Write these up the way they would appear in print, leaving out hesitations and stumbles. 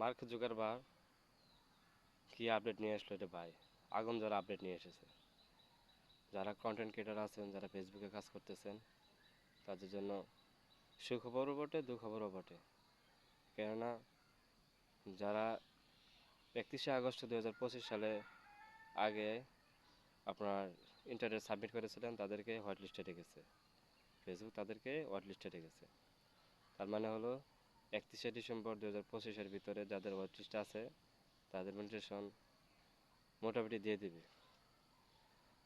Mark Zuckerberg কি update নিয়ে আসলো এটা ভাই, আগুন যারা আপডেট নিয়ে এসেছে। যারা কন্টেন্ট ক্রিয়েটার আছেন, যারা ফেসবুকে কাজ করতেছেন, তাদের জন্য সুখবরও বটে দুঃখবরও বটে। কেননা যারা 31শে আগস্ট 2025 সালে আগে আপনার ইন্টারনেট সাবমিট করেছিলেন তাদেরকে হোয়াইট লিস্টে রেখেছে, ফেসবুক তাদেরকে হোয়াইট লিস্টে রেখেছে। তার মানে হলো 31শে ডিসেম্বর 2025-এর ভিতরে যাদের হোয়াইট লিস্টে আছে তাদের মনিটেশন মোটামুটি দিয়ে দিবে।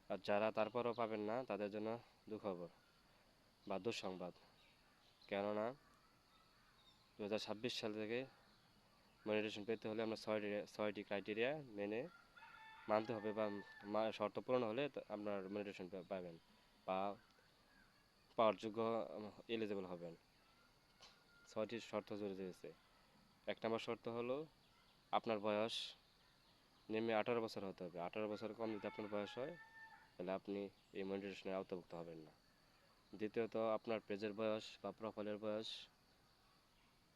আর যারা তারপরও পাবেন না তাদের জন্য দুঃখবর বা দুঃসংবাদ। কেননা 2026 সাল থেকে মনিটেশন পেতে হলে আমরা ছয়টি ক্রাইটেরিয়া মেনে মানতে হবে, বা শর্ত পূরণ হলে আপনার মনিটেশন পাবেন বা পাওয়ার যোগ্য এলিজিবল হবেন। ছয়টি শর্ত জুড়ে দিয়েছে। 1 নম্বর শর্ত হলো আপনার বয়স নিম্নে 18 বছর হতে হবে। 18 বছর কম যদি আপনার বয়স হয় তাহলে আপনি এই মনিটরেশনের আওতাভুক্ত হবেন না। দ্বিতীয়ত আপনার পেজের বয়স বা প্রোফাইলের বয়স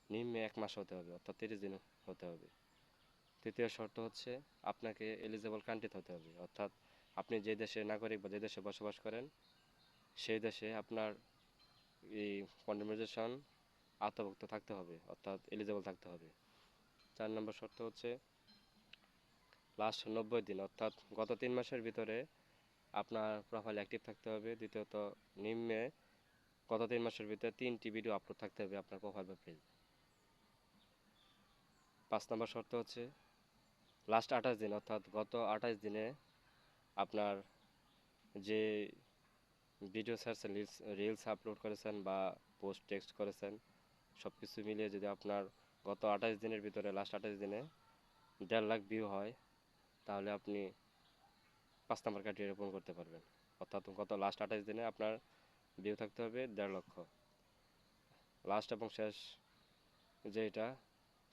নিম্নে 1 মাস হতে হবে, অর্থাৎ 30 দিন হতে হবে। তৃতীয় শর্ত হচ্ছে আপনাকে এলিজেবল কান্ট্রি হতে হবে, অর্থাৎ আপনি যে দেশের নাগরিক বা যে দেশে বসবাস করেন সেই দেশে আপনার এই কন্ডোমাইজেশন আওতাভুক্ত থাকতে হবে, অর্থাৎ এলিজেবল থাকতে হবে। 4 নম্বর শর্ত হচ্ছে লাস্ট 90 দিন, অর্থাৎ গত 3 মাসের ভিতরে আপনার প্রোফাইল অ্যাক্টিভ থাকতে হবে। দ্বিতীয়ত নিম্নে গত 3 মাসের ভিতরে 3টি ভিডিও আপলোড থাকতে হবে আপনার প্রোফাইল বা পেজ। 5 নম্বর শর্ত হচ্ছে লাস্ট 28 দিন, অর্থাৎ গত 28 দিনে আপনার যে ভিডিও ছাড়ছেন, রিলস আপলোড করেছেন বা পোস্ট টেক্সট করেছেন, সব কিছু মিলিয়ে যদি আপনার গত 28 দিনের ভিতরে লাস্ট 28 দিনে 1.5 লাখ ভিউ হয় তাহলে আপনি 5 নম্বর ক্রাইটেরিয়া পূরণ করতে পারবেন। অর্থাৎ গত লাস্ট 28 দিনে আপনার ভিউ থাকতে হবে 1.5 লক্ষ। লাস্ট এবং শেষ যেটা,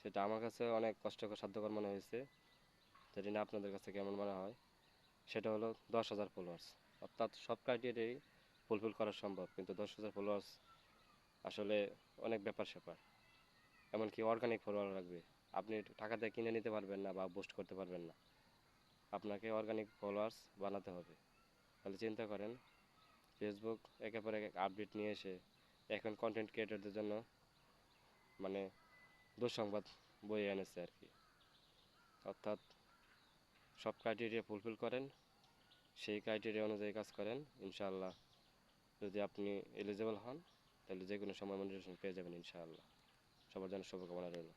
সেটা আমার কাছে অনেক কষ্টকর সাধ্যকর মনে হয়েছে, জানি না আপনাদের কাছে কেমন মনে হয়। সেটা হলো 10,000 ফলোয়ার্স। অর্থাৎ সব ক্রাইটেরিয়াই ফুলফিল করা সম্ভব, কিন্তু 10,000 ফলোয়ার্স আসলে অনেক ব্যাপার স্যাপার। এমনকি অর্গানিক ফলোয়ার লাগবে, আপনি টাকা দিয়ে কিনে নিতে পারবেন না বা বুস্ট করতে পারবেন না, আপনাকে অর্গানিক ফলোয়ার্স বানাতে হবে। তাহলে চিন্তা করেন, ফেসবুক একের পর এক আপডেট নিয়ে এসে এখন কন্টেন্ট ক্রিয়েটরদের জন্য মানে দুঃসংবাদ বয়ে এনেছে আর কি। অর্থাৎ সব ক্রাইটেরিয়া ফুলফিল করেন, সেই ক্রাইটেরিয়া অনুযায়ী কাজ করেন, ইনশাআল্লাহ যদি আপনি এলিজিবল হন তাহলে যে কোনো সময় মনিটাইজেশন পেয়ে যাবেন ইনশাআল্লাহ। সবার জন্য শুভকামনা রইল।